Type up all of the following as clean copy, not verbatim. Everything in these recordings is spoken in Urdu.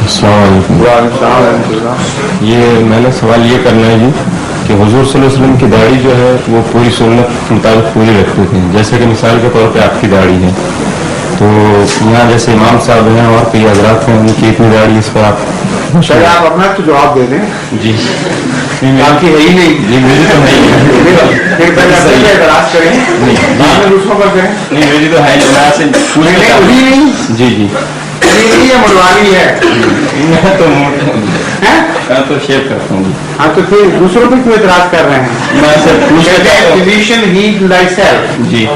السلام علیکم. یہ میں نے سوال یہ کرنا ہے جی کہ حضور صلی اللہ علیہ وسلم کی داڑھی جو ہے وہ پوری سنت کے مطابق پوری رکھتے تھے. جیسے کہ مثال کے طور پہ آپ کی داڑھی ہے, تو یہاں جیسے امام صاحب ہیں اور کئی حضرات ہیں ان کی اتنی داڑھی, اس پر آپ شاید آپ اپنا تو جواب دے دیں. جی آپ کی ہے ہی نہیں. جی میری تو نہیں ہے. پھر پہلے اعتراض کریں, بعد میں دوسروں پر کریں. نہیں میری تو ہے نہیں. جی جی نہیں ہے, مروانی ہے. میں تو شیئر کرتا ہوں. ہاں تو پھر دوسروں پہ کیوں اعتراض کر رہے ہیں؟ میں صرف جی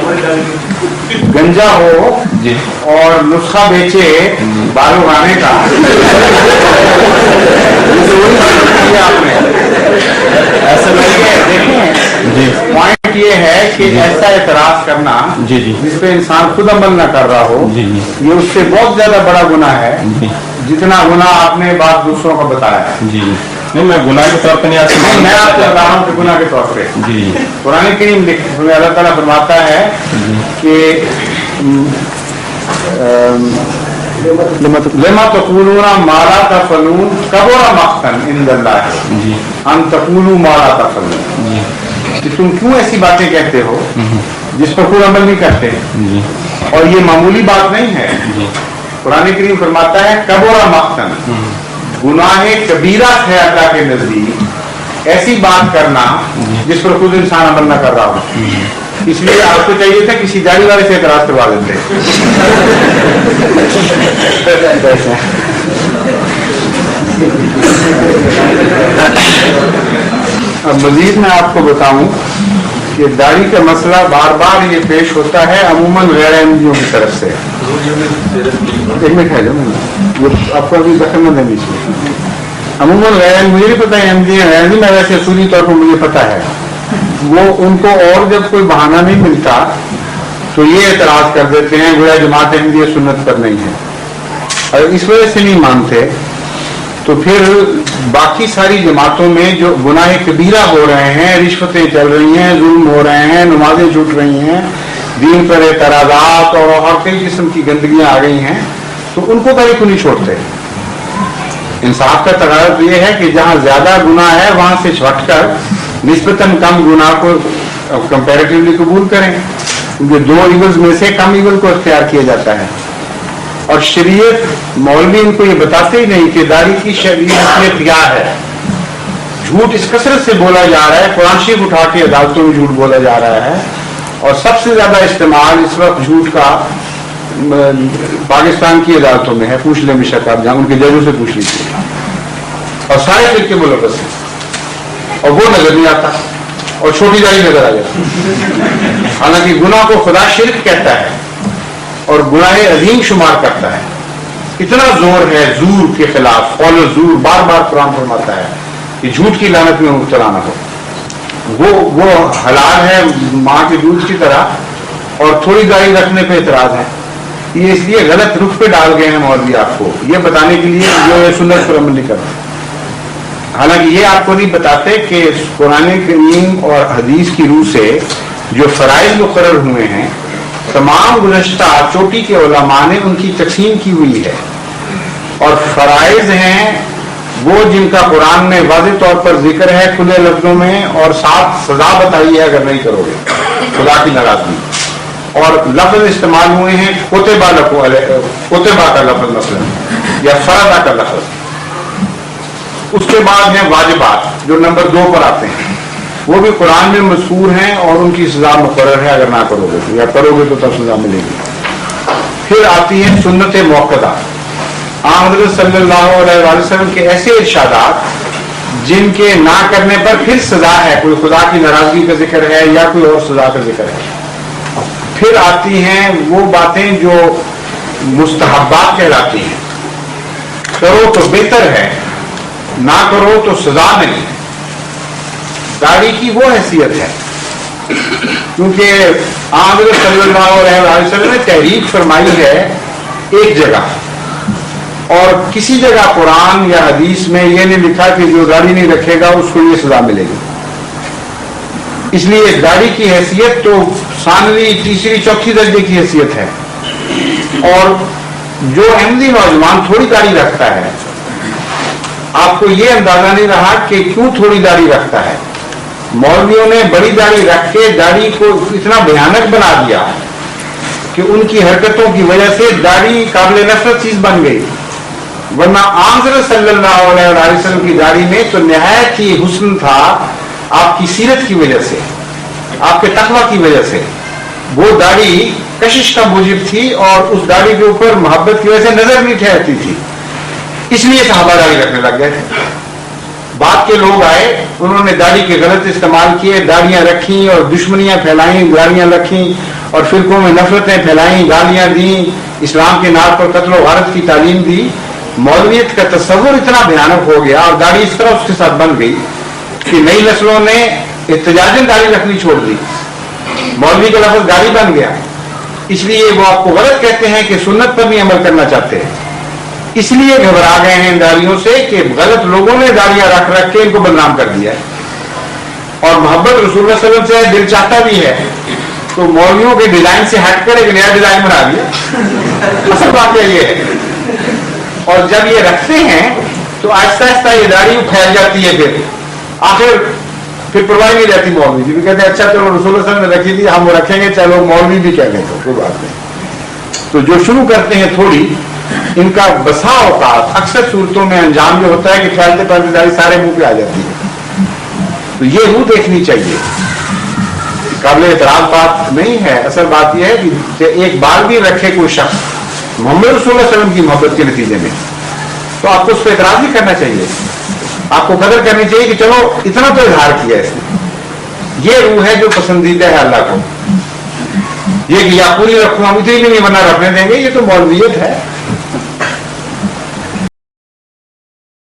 گنجا ہو جی اور نسخہ بیچے بالوں اگانے کا, آپ نے ایسا نہیں ہے. دیکھیں جی پوائنٹ یہ ہے کہ ایسا اعتراض کرنا جی جی جس پہ انسان خود عمل نہ کر رہا ہو, جی جی یہ اس سے بہت زیادہ بڑا گناہ ہے جی جتنا گناہ آپ نے بات دوسروں کا بتایا ہے. جی جی نہیں میں گناہ کے طور پہ نہیں آتا, میں آپ کو بتا رہا ہوں کہ گناہ کے طور پہ. جی قرآن کریم اللہ تعالیٰ فرماتا ہے کہ لما تقولون ما لا تفعلون کبر مقتا عند اللہ جی ان تقولوا ما لا تفعلون. جی کہ تم کیوں ایسی باتیں کہتے ہو جس پر کوئی عمل نہیں کرتے, جی اور یہ معمولی بات نہیں ہے. جی قرآن کریم فرماتا ہے کبر مقتا, گناہ کبیرہ ہے اللہ کے نزدیک ایسی بات کرنا جس پر خود انسان عمل نہ کر رہا ہو. اس لیے آپ کو چاہیے تھا کسی داڑھی والے سے اعتراض کروا دیتے. اب مزید میں آپ کو بتاؤں کہ داڑھی کا مسئلہ بار بار یہ پیش ہوتا ہے عموماً غیر احمدیوں کی طرف سے. ایک منٹ ہے جو آپ کو ابھی دخل نہ دینی چاہیے. عموماً غیر مجھے نہیں پتا ہے احمدی میں ویسے اصولی طور پر مجھے پتا ہے, وہ ان کو اور جب کوئی بہانہ نہیں ملتا تو یہ اعتراض کر دیتے ہیں گویا جماعت احمدیہ سنت پر نہیں ہے, اور اس وجہ سے نہیں مانتے. تو پھر باقی ساری جماعتوں میں جو گناہ کبیرہ ہو رہے ہیں, رشوتیں چل رہی ہیں, ظلم ہو رہے ہیں, نمازیں چھوٹ رہی ہیں, دین پر اعتراضات اور کئی قسم کی گندگیاں آ گئی ہیں, تو ان کو کبھی کو نہیں چھوڑتے. انصاف کا تقاضا تو یہ ہے کہ جہاں زیادہ گناہ ہے وہاں سے چھٹ کر نسبتاً کم گناہ کو کمپیریٹیولی قبول کریں, کیونکہ دو ایولز میں سے کم ایول کو اختیار کیا جاتا ہے. اور شریعت مولوی ان کو یہ بتاتے ہی نہیں کہ داڑھی کی شریعت کیا ہے. جھوٹ اس کثرت سے بولا جا رہا ہے, قرآن شریف اٹھا کے عدالتوں میں جھوٹ بولا جا رہا ہے, اور سب سے زیادہ استعمال اس وقت جھوٹ کا پاکستان کی عدالتوں میں ہے. پوچھ لیں بشک آپ, جہاں ان کے ججوں سے پوچھ لیجیے, اور سارے فرقے ملوث ہیں, اور وہ نظر نہیں آتا, اور چھوٹی داڑھی نظر آ جاتی. حالانکہ گناہ کو خدا شرک کہتا ہے اور گناہ عظیم شمار کرتا ہے. اتنا زور ہے زور کے خلاف, قول زور, بار بار قرآن فرماتا ہے کہ جھوٹ کی لعنت میں مبتلا نہ ہو. وہ حلال ہے ماں کے دودھ کی طرح, اور تھوڑی داڑھی رکھنے پہ اعتراض ہے. یہ اس لیے غلط رخ پہ ڈال گئے ہیں مولوی آپ کو, یہ بتانے کے لیے جو سنت پر عمل نہیں کرتے. حالانکہ یہ آپ کو نہیں بتاتے کہ قرآن کریم اور حدیث کی روح سے جو فرائض مقرر ہوئے ہیں, تمام گزشتہ چوٹی کے علماء نے ان کی تقسیم کی ہوئی ہے. اور فرائض ہیں وہ جن کا قرآن میں واضح طور پر ذکر ہے کھلے لفظوں میں, اور ساتھ سزا بتائی ہے اگر نہیں کرو گے, خدا کی ناراضگی. اور لفظ استعمال ہوئے ہیں کوتبہ کا لفظ مثلا, یا فرضہ کا لفظ. اس کے بعد ہیں واجبات جو نمبر 2 پر آتے ہیں, وہ بھی قرآن میں مذکور ہیں اور ان کی سزا مقرر ہے اگر نہ کرو گے تو, یا کرو گے تو تب سزا ملے گی. پھر آتی ہیں سنت موقدہ, حضرت صلی اللہ علیہ وسلم کے ایسے ارشادات جن کے نہ کرنے پر پھر سزا ہے, کوئی خدا کی ناراضگی کا ذکر ہے یا کوئی اور سزا کا ذکر ہے. پھر آتی ہیں وہ باتیں جو مستحبات کہلاتی ہیں, کرو تو بہتر ہے, نہ کرو تو سزا نہیں. داڑھی کی وہ حیثیت ہے کیونکہ حضرت صلی اللہ علیہ وسلم نے تحریک فرمائی ہے ایک جگہ, اور کسی جگہ قرآن یا حدیث میں یہ نہیں لکھا کہ جو داڑھی نہیں رکھے گا اس کو یہ سزا ملے گی. اس لیے داڑھی کی حیثیت تو ثانوی, تیسری, چوتھی درجے کی حیثیت ہے. اور جو احمدی نوجوان تھوڑی داڑھی رکھتا ہے آپ کو یہ اندازہ نہیں رہا کہ کیوں تھوڑی داڑھی رکھتا ہے. مولویوں نے بڑی داڑھی رکھ کے داڑھی کو اتنا بھیانک بنا دیا کہ ان کی حرکتوں کی وجہ سے داڑھی قابل نفرت چیز بن گئی. ورنہ عام حضرت صلی اللہ علیہ وسلم کی داڑھی میں تو نہایت ہی حسن تھا، آپ کی سیرت کی وجہ سے، آپ کے تقویٰ کی وجہ سے. وہ داڑھی کشش کا موجب تھی اور اس داڑھی کے اوپر محبت کی وجہ سے نظر نہیں ٹھہرتی تھی، اس لیے صحابہ داڑھی رکھنے لگ گئے تھے. بعد کے لوگ آئے، انہوں نے داڑھی کے غلط استعمال کیے، داڑیاں رکھیں اور دشمنیاں پھیلائیں، گالیاں رکھیں اور فرقوں میں نفرتیں پھیلائیں، گالیاں دیں، اسلام کے نام پر قتل و غارت کی تعلیم دی. مولویت کا تصور اتنا بھیانک ہو گیا اور داڑھی اس طرح اس کے ساتھ بن گئی کہ نئی نسلوں نے احتجاجاً داڑھی رکھنی چھوڑ دی. مولوی کا لفظ داڑھی بن گیا، اس لیے وہ آپ کو غلط کہتے ہیں کہ سنت پر نہیں عمل کرنا چاہتے، اس لیے گھبرا گئے ہیں ان داڑھیوں سے کہ غلط لوگوں نے داڑیاں رکھ رکھ کے ان کو بدنام کر دیا ہے. اور محبت رسول اللہ صلی اللہ علیہ وسلم سے دل چاہتا بھی ہے تو مولویوں کے ڈیزائن سے ہٹ کر ایک نیا ڈیزائن بنا دیا. اصل بات یہ ہے. اور جب یہ رکھتے ہیں تو آہستہ آہستہ یہ داڑھی پھیل جاتی ہے، پھر پرواہ نہیں رہتی. مولوی جی بھی کہتے ہیں اچھا چلو رسول اللہ صلی اللہ علیہ وسلم نے رکھی تھی، ہم وہ رکھیں گے، چلو مولوی بھی کہہ گئے تو کوئی بات نہیں. تو جو شروع کرتے ہیں تھوڑی، ان کا بسا اوقات اکثر صورتوں میں انجام یہ ہوتا ہے کہ پھیلتے پھیلتے داڑھی سارے منہ پہ آ جاتی ہے. تو یہ روح دیکھنی چاہیے، قابل اعتراض بات نہیں ہے. اصل بات یہ ہے کہ ایک بار بھی رکھے کوئی شخص محمد رسول اللہ علیہ وسلم کی محبت کے نتیجے میں، تو آپ کو اس پہ اعتراض نہیں کرنا چاہیے. آپ کو قدر کرنی چاہیے کہ چلو اتنا تو اظہار کیا اس نے. یہ روح ہے جو پسندیدہ ہے اللہ کو. یہ کہ یا پوری رکھوں ہم اتنی بھی نہیں ورنہ رکھنے دیں گے، یہ تو مولویت ہے.